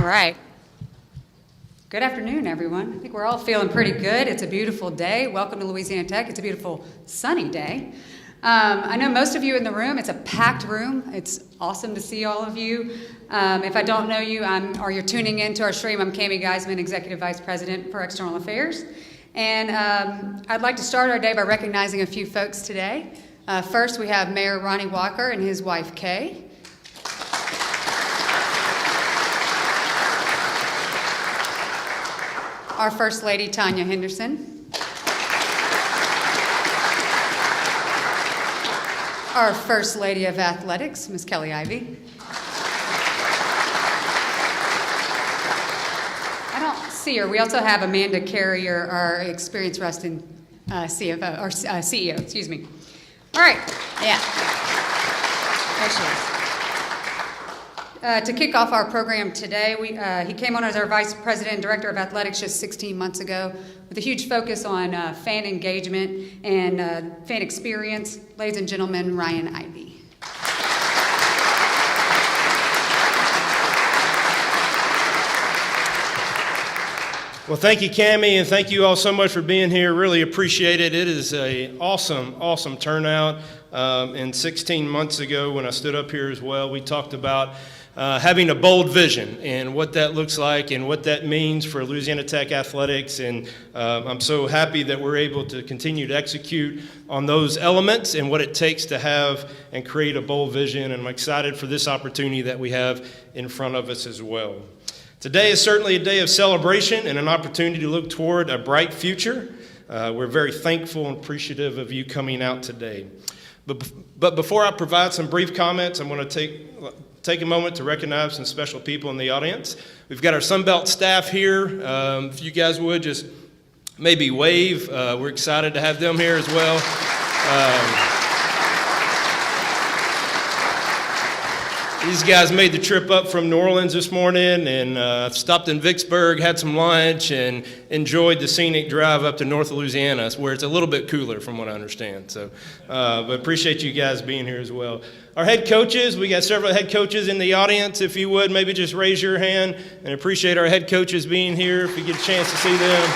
right. Good afternoon, everyone. I think we're all feeling pretty good. It's a beautiful day. Welcome to Louisiana Tech. It's a beautiful sunny day. I know most of you in the room. It's a packed room. It's awesome to see all of you. If I don't know you, or you're tuning into our stream, I'm Cami Geisman, Executive Vice President for External Affairs. And I'd like to start our day by recognizing a few folks today. First, we have Mayor Ronnie Walker and his wife, Kay. Our First Lady, Tanya Henderson. Our First Lady of Athletics, Ms. Kelly Ivey. I don't see her. We also have Amanda Carrier, our experienced wrestling CFO, or CEO, excuse me. All right. Yeah. There she is. To kick off our program today, he came on as our Vice President and Director of Athletics just 16 months ago with a huge focus on fan engagement and fan experience. Ladies and gentlemen, Ryan Ivey. Well, thank you, Cami, and thank you all so much for being here. Really appreciate it. It is an awesome turnout. And 16 months ago when I stood up here as well, we talked about having a bold vision and what that looks like and what that means for Louisiana Tech athletics. And I'm so happy that we're able to continue to execute on those elements and what it takes to have and create a bold vision. And I'm excited for this opportunity that we have in front of us as well. Today is certainly a day of celebration and an opportunity to look toward a bright future. We're very thankful and appreciative of you coming out today. But before I provide some brief comments, I'm going to take a moment to recognize some special people in the audience. We've got our Sunbelt staff here. If you guys would just maybe wave. We're excited to have them here as well. These guys made the trip up from New Orleans this morning and stopped in Vicksburg, had some lunch, and enjoyed the scenic drive up to North Louisiana, where it's a little bit cooler from what I understand. So, but appreciate you guys being here as well. Our head coaches, we got several head coaches in the audience. If you would, maybe just raise your hand, and appreciate our head coaches being here if you get a chance to see them.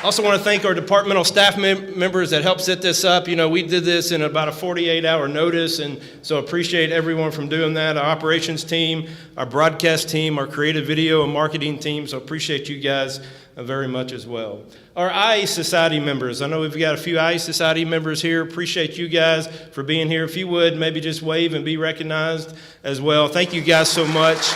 Also want to thank our departmental staff members that helped set this up. You know, we did this in about a 48-hour notice, and so appreciate everyone from doing that. Our operations team, our broadcast team, our creative video and marketing team, so appreciate you guys very much as well. Our IE Society members, I know we've got a few IE Society members here. Appreciate you guys for being here. If you would, maybe just wave and be recognized as well. Thank you guys so much.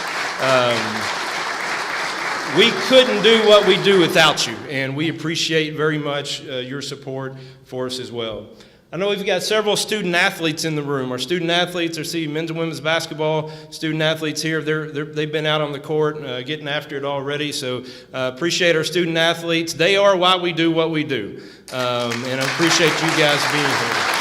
We couldn't do what we do without you, and we appreciate very much your support for us as well. I know we've got several student athletes in the room. Our student athletes are seeing men's and women's basketball. Student athletes here, they've been out on the court getting after it already, so appreciate our student athletes. They are why we do what we do, and I appreciate you guys being here.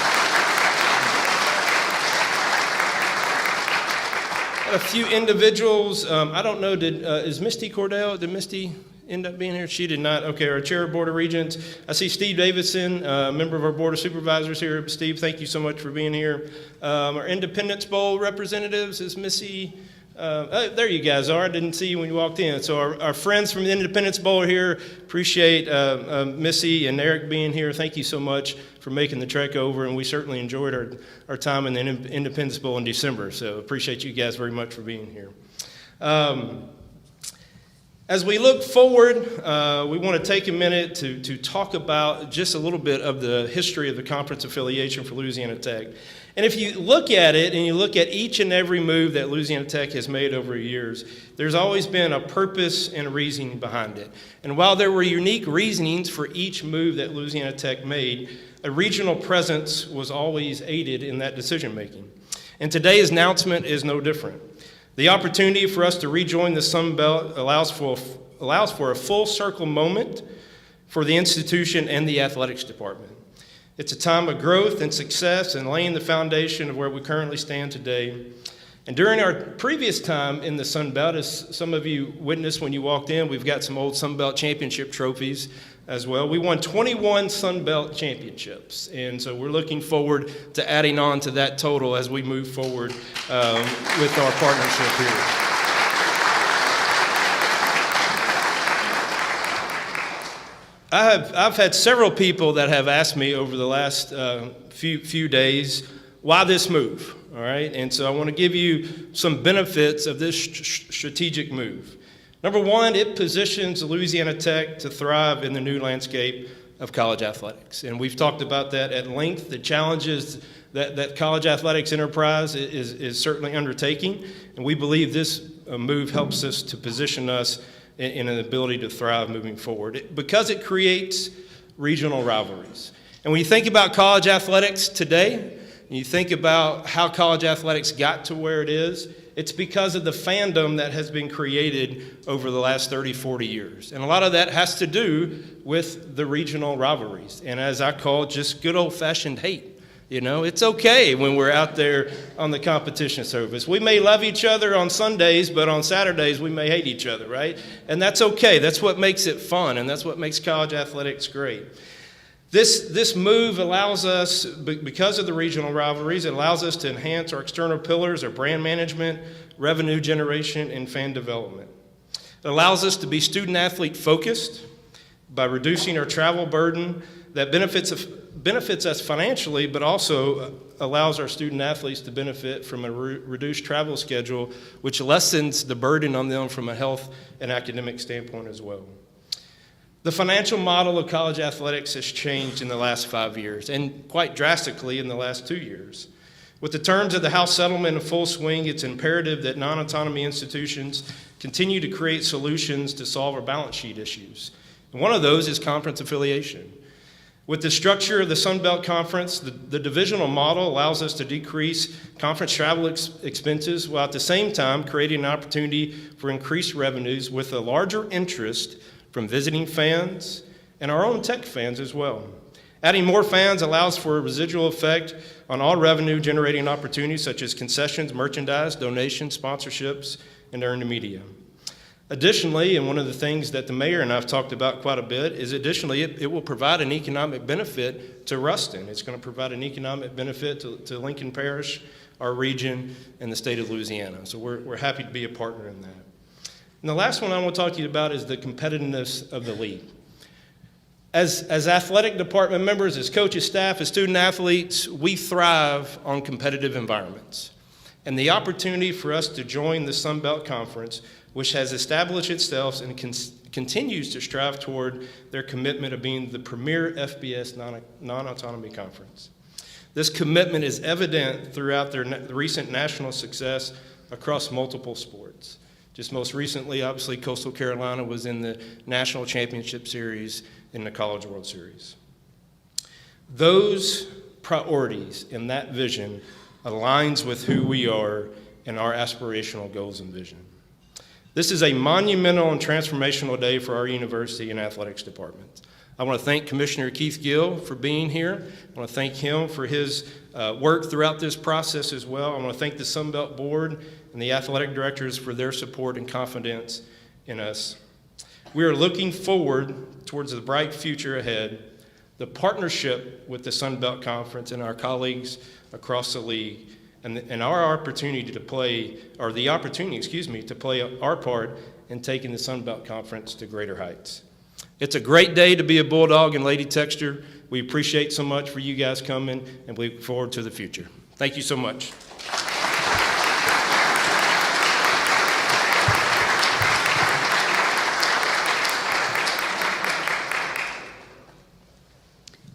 A few individuals, I don't know, is Misty Cordell, did Misty end up being here? She did not. Okay, our Chair of Board of Regents. I see Steve Davison, member of our Board of Supervisors here. Steve, thank you so much for being here. Our Independence Bowl representatives is Missy. There you guys are. I didn't see you when you walked in. So our friends from the Independence Bowl are here. Appreciate Missy and Eric being here. Thank you so much for making the trek over, and we certainly enjoyed our time in the Independence Bowl in December. So appreciate you guys very much for being here. As we look forward, we want to take a minute to talk about just a little bit of the history of the conference affiliation for Louisiana Tech. And if you look at it and you look at each and every move that Louisiana Tech has made over the years, there's always been a purpose and a reasoning behind it. And while there were unique reasonings for each move that Louisiana Tech made, a regional presence was always aided in that decision making. And today's announcement is no different. The opportunity for us to rejoin the Sun Belt allows for a full circle moment for the institution and the athletics department. It's a time of growth and success and laying the foundation of where we currently stand today. And during our previous time in the Sun Belt, as some of you witnessed when you walked in, we've got some old Sun Belt championship trophies as well. We won 21 Sun Belt championships, and so we're looking forward to adding on to that total as we move forward with our partnership here. I've had several people that have asked me over the last few days, why this move, all right? And so I want to give you some benefits of this strategic move. Number one, it positions Louisiana Tech to thrive in the new landscape of college athletics. And we've talked about that at length. The challenges that college athletics enterprise is certainly undertaking. And we believe this move helps us to position us in an ability to thrive moving forward because it creates regional rivalries. And when you think about college athletics today, and you think about how college athletics got to where it is, it's because of the fandom that has been created over the last 30, 40 years. And a lot of that has to do with the regional rivalries. And as I call it, just good old-fashioned hate. You know, it's okay when we're out there on the competition surface. We may love each other on Sundays, but on Saturdays we may hate each other, right? And that's okay. That's what makes it fun, and that's what makes college athletics great. This move allows us, because of the regional rivalries, it allows us to enhance our external pillars, our brand management, revenue generation, and fan development. It allows us to be student-athlete focused by reducing our travel burden that benefits us financially, but also allows our student-athletes to benefit from a reduced travel schedule, which lessens the burden on them from a health and academic standpoint as well. The financial model of college athletics has changed in the last 5 years, and quite drastically in the last 2 years. With the terms of the House settlement in full swing, it's imperative that non-autonomy institutions continue to create solutions to solve our balance sheet issues. And one of those is conference affiliation. With the structure of the Sun Belt Conference, the divisional model allows us to decrease conference travel expenses while at the same time creating an opportunity for increased revenues with a larger interest from visiting fans and our own Tech fans as well. Adding more fans allows for a residual effect on all revenue-generating opportunities such as concessions, merchandise, donations, sponsorships, and earned media. Additionally, and one of the things that the mayor and I have talked about quite a bit, is additionally it will provide an economic benefit to Ruston. It's going to provide an economic benefit to Lincoln Parish, our region, and the state of Louisiana. So we're happy to be a partner in that. And the last one I want to talk to you about is the competitiveness of the league. As athletic department members, as coaches, staff, as student athletes, we thrive on competitive environments. And the opportunity for us to join the Sun Belt Conference, which has established itself and continues to strive toward their commitment of being the premier FBS non-autonomy conference. This commitment is evident throughout their recent national success across multiple sports. Just most recently, obviously, Coastal Carolina was in the National Championship Series in the College World Series. Those priorities and that vision aligns with who we are and our aspirational goals and vision. This is a monumental and transformational day for our university and athletics department. I want to thank Commissioner Keith Gill for being here. I want to thank him for his work throughout this process as well. I want to thank the Sun Belt Board and the athletic directors for their support and confidence in us. We are looking forward towards the bright future ahead. The partnership with the Sun Belt Conference and our colleagues across the league and our opportunity to play, or the opportunity, to play our part in taking the Sun Belt Conference to greater heights. It's a great day to be a Bulldog and Lady Texter. We appreciate so much for you guys coming, and we look forward to the future. Thank you so much.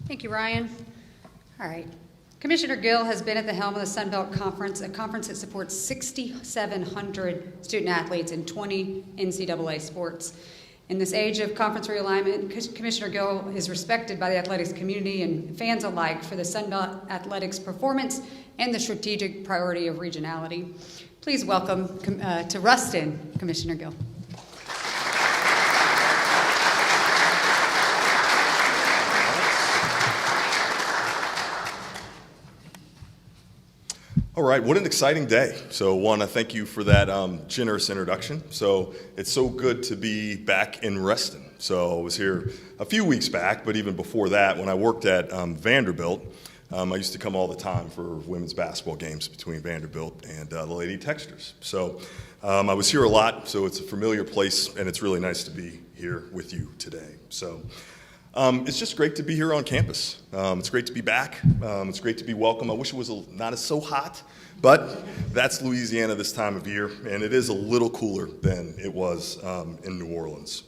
Thank you, Ryan. All right. Commissioner Gill has been at the helm of the Sun Belt Conference, a conference that supports 6,700 student athletes in 20 NCAA sports. In this age of conference realignment, Commissioner Gill is respected by the athletics community and fans alike for the Sun Belt athletics performance and the strategic priority of regionality. Please welcome to Ruston, Commissioner Gill. All right, what an exciting day. So I want to thank you for that generous introduction. So it's so good to be back in Reston. So I was here a few weeks back, but even before that, when I worked at Vanderbilt, I used to come all the time for women's basketball games between Vanderbilt and the Lady Texters. So I was here a lot, so it's a familiar place, and it's really nice to be here with you today. So it's just great to be here on campus. It's great to be back. It's great to be welcome. I wish it was not so hot, but that's Louisiana this time of year, and it is a little cooler than it was in New Orleans.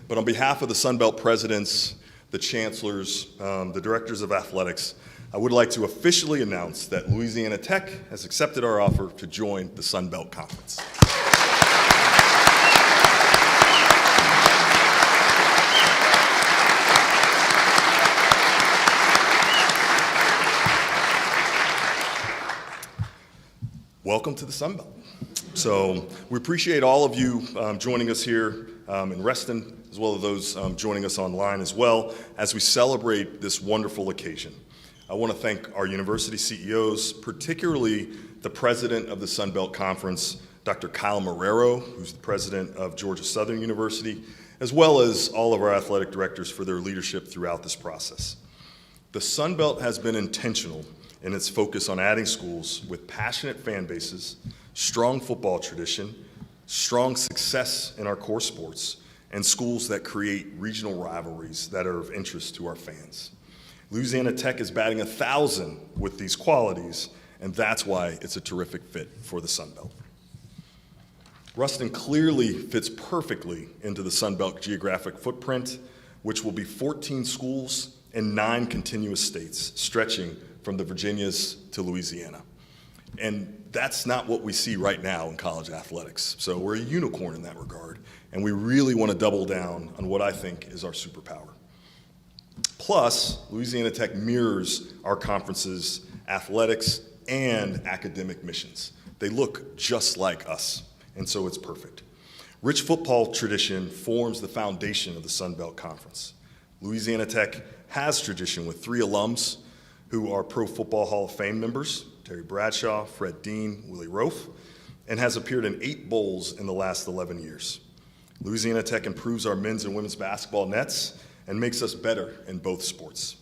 But on behalf of the Sun Belt presidents, the chancellors, the directors of athletics, I would like to officially announce that Louisiana Tech has accepted our offer to join the Sun Belt Conference. Welcome to the Sun Belt. So we appreciate all of you joining us here in Reston, as well as those joining us online as well, as we celebrate this wonderful occasion. I want to thank our university CEOs, particularly the president of the Sun Belt Conference, Dr. Kyle Marrero, who's the president of Georgia Southern University, as well as all of our athletic directors for their leadership throughout this process. The Sun Belt has been intentional in its focus on adding schools with passionate fan bases, strong football tradition, strong success in our core sports, and schools that create regional rivalries that are of interest to our fans. Louisiana Tech is batting 1,000 with these qualities, and that's why it's a terrific fit for the Sun Belt. Ruston clearly fits perfectly into the Sun Belt geographic footprint, which will be 14 schools and 9 continuous states, stretching from the Virginias to Louisiana. And that's not what we see right now in college athletics. So we're a unicorn in that regard, and we really want to double down on what I think is our superpower. Plus, Louisiana Tech mirrors our conference's athletics and academic missions. They look just like us, and so it's perfect. Rich football tradition forms the foundation of the Sun Belt Conference. Louisiana Tech has tradition with 3 alums who are Pro Football Hall of Fame members, Terry Bradshaw, Fred Dean, Willie Rofe, and has appeared in 8 bowls in the last 11 years. Louisiana Tech improves our men's and women's basketball nets and makes us better in both sports.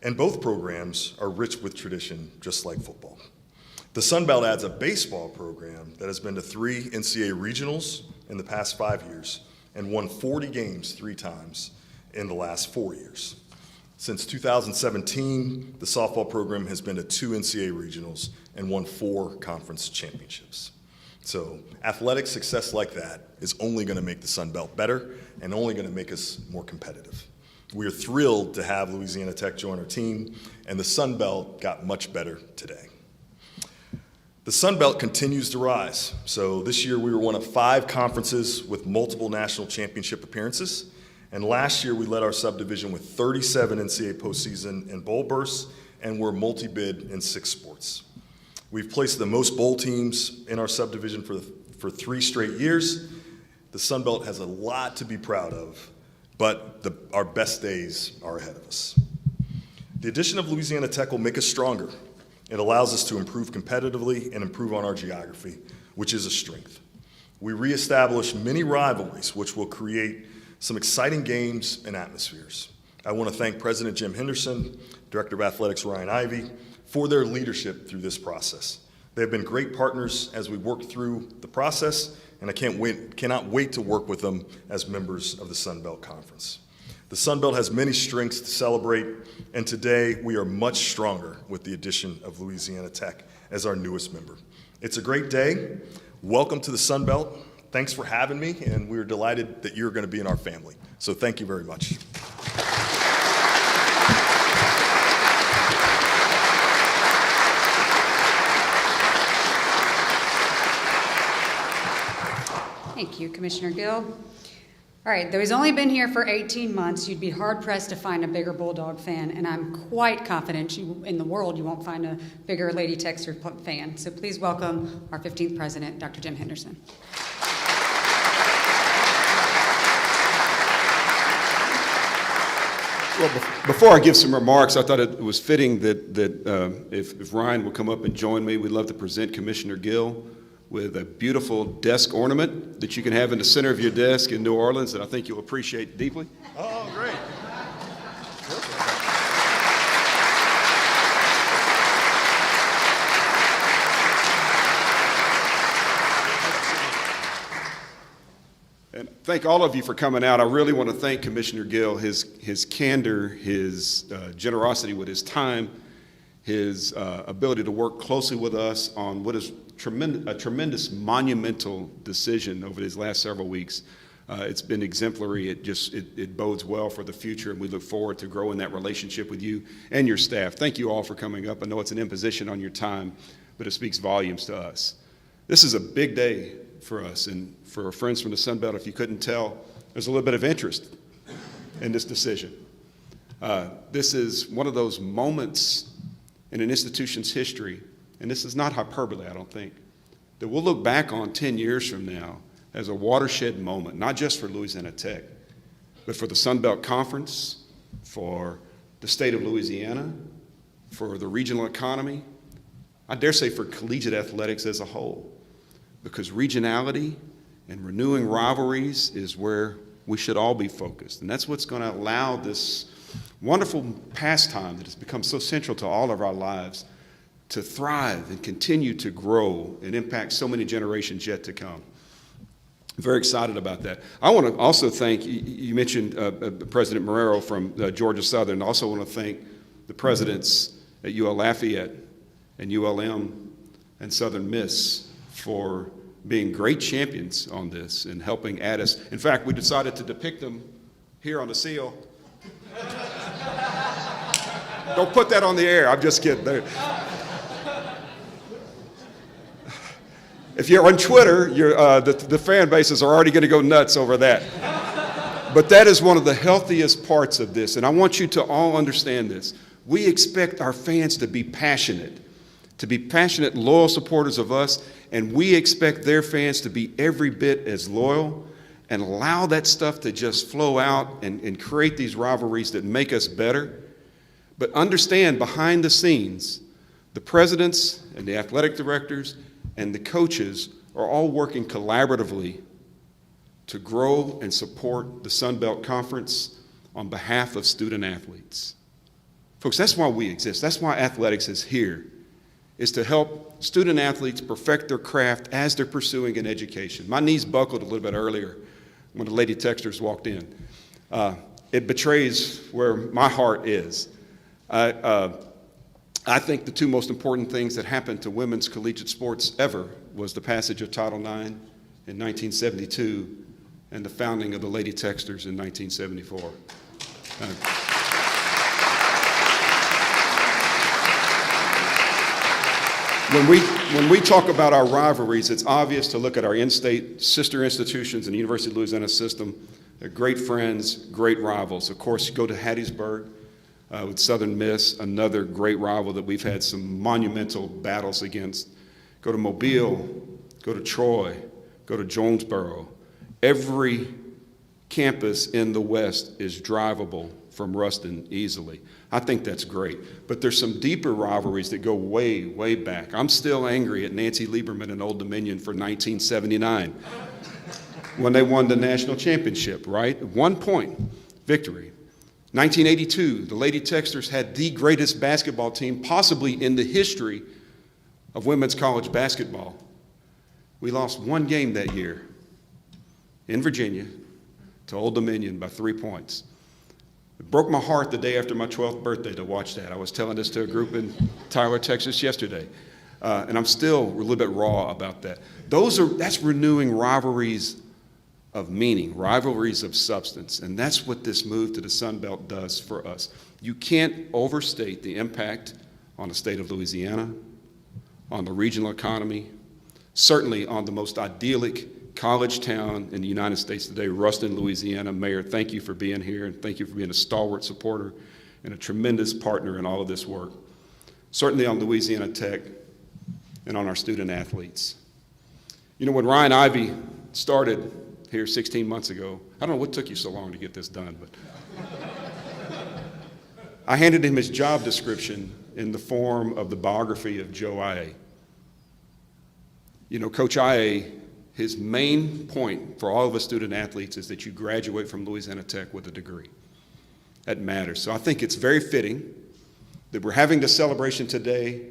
And both programs are rich with tradition, just like football. The Sun Belt adds a baseball program that has been to 3 NCAA regionals in the past 5 years and won 40 games 3 times in the last 4 years. Since 2017, the softball program has been to 2 NCAA regionals and won 4 conference championships. So athletic success like that is only going to make the Sun Belt better and only going to make us more competitive. We are thrilled to have Louisiana Tech join our team, and the Sun Belt got much better today. The Sun Belt continues to rise. So this year we were one of 5 conferences with multiple national championship appearances. And last year, we led our subdivision with 37 NCAA postseason and bowl bursts, and we're multi-bid in 6 sports. We've placed the most bowl teams in our subdivision for 3 straight years. The Sun Belt has a lot to be proud of, but our best days are ahead of us. The addition of Louisiana Tech will make us stronger. It allows us to improve competitively and improve on our geography, which is a strength. We reestablish many rivalries, which will create some exciting games and atmospheres. I want to thank President Jim Henderson, Director of Athletics Ryan Ivey, for their leadership through this process. They have been great partners as we work through the process, and I cannot wait to work with them as members of the Sun Belt Conference. The Sun Belt has many strengths to celebrate, and today we are much stronger with the addition of Louisiana Tech as our newest member. It's a great day. Welcome to the Sun Belt. Thanks for having me, and we're delighted that you're going to be in our family. So thank you very much. Thank you, Commissioner Gill. All right, though he's only been here for 18 months, you'd be hard-pressed to find a bigger Bulldog fan, and I'm quite confident in the world you won't find a bigger Lady Texter fan. So please welcome our 15th president, Dr. Jim Henderson. Well, before I give some remarks, I thought it was fitting that if Ryan would come up and join me, we'd love to present Commissioner Gill with a beautiful desk ornament that you can have in the center of your desk in New Orleans that I think you'll appreciate deeply. Oh, great. And thank all of you for coming out. I really want to thank Commissioner Gill, his candor, his generosity with his time, his ability to work closely with us on what is a tremendous monumental decision over these last several weeks. It's been exemplary. It bodes well for the future, and we look forward to growing that relationship with you and your staff. Thank you all for coming up. I know it's an imposition on your time, but it speaks volumes to us. This is a big day for us, and for our friends from the Sun Belt, if you couldn't tell, there's a little bit of interest in this decision. This is one of those moments in an institution's history, and this is not hyperbole, I don't think, that we'll look back on 10 years from now as a watershed moment, not just for Louisiana Tech, but for the Sun Belt Conference, for the state of Louisiana, for the regional economy, I dare say for collegiate athletics as a whole. Because regionality and renewing rivalries is where we should all be focused. And that's what's going to allow this wonderful pastime that has become so central to all of our lives to thrive and continue to grow and impact so many generations yet to come. I'm very excited about that. I want to also thank, you mentioned President Marrero from Georgia Southern. I also want to thank the presidents at UL Lafayette and ULM and Southern Miss for being great champions on this and helping add us. In fact, we decided to depict them here on the seal. Don't put that on the air. I'm just kidding. If you're on Twitter, the fan bases are already going to go nuts over that. But that is one of the healthiest parts of this, and I want you to all understand this. We expect our fans to be passionate, loyal supporters of us, and we expect their fans to be every bit as loyal and allow that stuff to just flow out and create these rivalries that make us better. But understand, behind the scenes, the presidents and the athletic directors and the coaches are all working collaboratively to grow and support the Sun Belt Conference on behalf of student athletes. Folks, that's why we exist. That's why athletics is here, is to help student athletes perfect their craft as they're pursuing an education. My knees buckled a little bit earlier when the Lady Techsters walked in. It betrays where my heart is. I think the two most important things that happened to women's collegiate sports ever was the passage of Title IX in 1972 and the founding of the Lady Techsters in 1974. When we talk about our rivalries, it's obvious to look at our in-state sister institutions in the University of Louisiana system. They're great friends, great rivals. Of course, you go to Hattiesburg with Southern Miss, another great rival that we've had some monumental battles against. Go to Mobile, go to Troy, go to Jonesboro. Every campus in the West is drivable from Ruston easily. I think that's great. But there's some deeper rivalries that go way, way back. I'm still angry at Nancy Lieberman and Old Dominion for 1979 when they won the national championship, right? 1 point victory. 1982, the Lady Techsters had the greatest basketball team possibly in the history of women's college basketball. We lost one game that year in Virginia to Old Dominion by 3 points. It broke my heart the day after my 12th birthday to watch that. I was telling this to a group in Tyler, Texas yesterday, and I'm still a little bit raw about that. That's renewing rivalries of meaning, rivalries of substance, and that's what this move to the Sun Belt does for us. You can't overstate the impact on the state of Louisiana, on the regional economy, certainly on the most idyllic college town in the United States today, Ruston, Louisiana. Mayor, thank you for being here, and thank you for being a stalwart supporter and a tremendous partner in all of this work. Certainly on Louisiana Tech and on our student athletes. You know, when Ryan Ivey started here 16 months ago, I don't know what took you so long to get this done, but I handed him his job description in the form of the biography of Joe Ia. You know, Coach Ia, his main point for all of us student athletes is that you graduate from Louisiana Tech with a degree. That matters. So I think it's very fitting that we're having this celebration today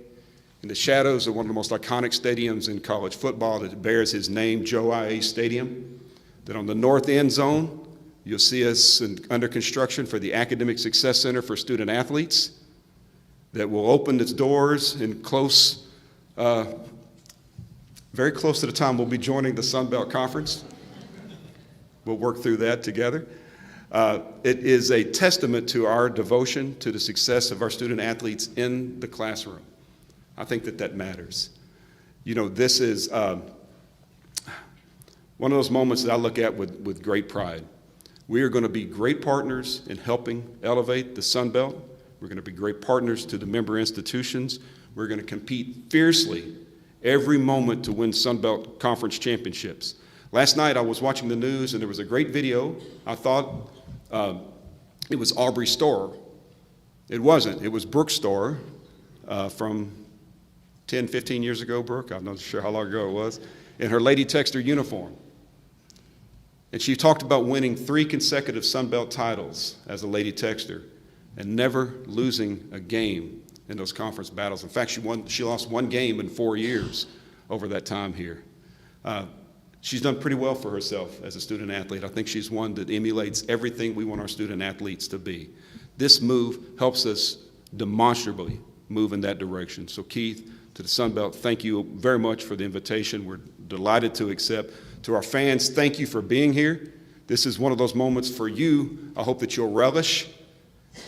in the shadows of one of the most iconic stadiums in college football that bears his name, Joe Ia Stadium, that on the north end zone, you'll see us under construction for the Academic Success Center for Student Athletes that will open its doors in very close to the time we'll be joining the Sun Belt Conference. We'll work through that together. It is a testament to our devotion to the success of our student athletes in the classroom. I think that matters. You know, this is one of those moments that I look at with great pride. We are going to be great partners in helping elevate the Sun Belt. We're going to be great partners to the member institutions. We're going to compete fiercely every moment to win Sun Belt Conference championships. Last night I was watching the news and there was a great video. I thought it was Aubrey Storer. It wasn't. It was Brooke Storer from 10, 15 years ago, Brooke. I'm not sure how long ago it was, in her Lady Texter uniform. And she talked about winning 3 consecutive Sun Belt titles as a Lady Texter and never losing a game in those conference battles. In fact, she lost 1 game in 4 years over that time here. She's done pretty well for herself as a student athlete. I think she's one that emulates everything we want our student athletes to be. This move helps us demonstrably move in that direction. So Keith, to the Sun Belt, thank you very much for the invitation. We're delighted to accept. To our fans, thank you for being here. This is one of those moments for you. I hope that you'll relish,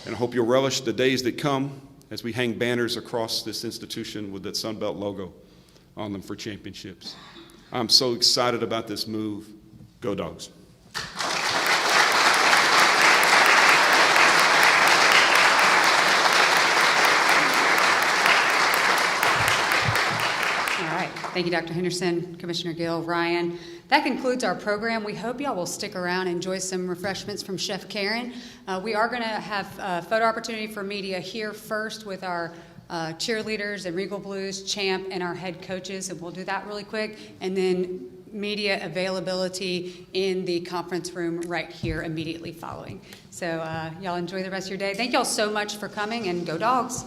and I hope you'll relish the days that come as we hang banners across this institution with that Sun Belt logo on them for championships. I'm so excited about this move. Go Dogs. Thank you, Dr. Henderson, Commissioner Gill, Ryan. That concludes our program. We hope y'all will stick around and enjoy some refreshments from Chef Karen. We are going to have a photo opportunity for media here first with our cheerleaders and Regal Blues, Champ, and our head coaches, and we'll do that really quick. And then media availability in the conference room right here immediately following. So y'all enjoy the rest of your day. Thank y'all so much for coming, and go Dogs.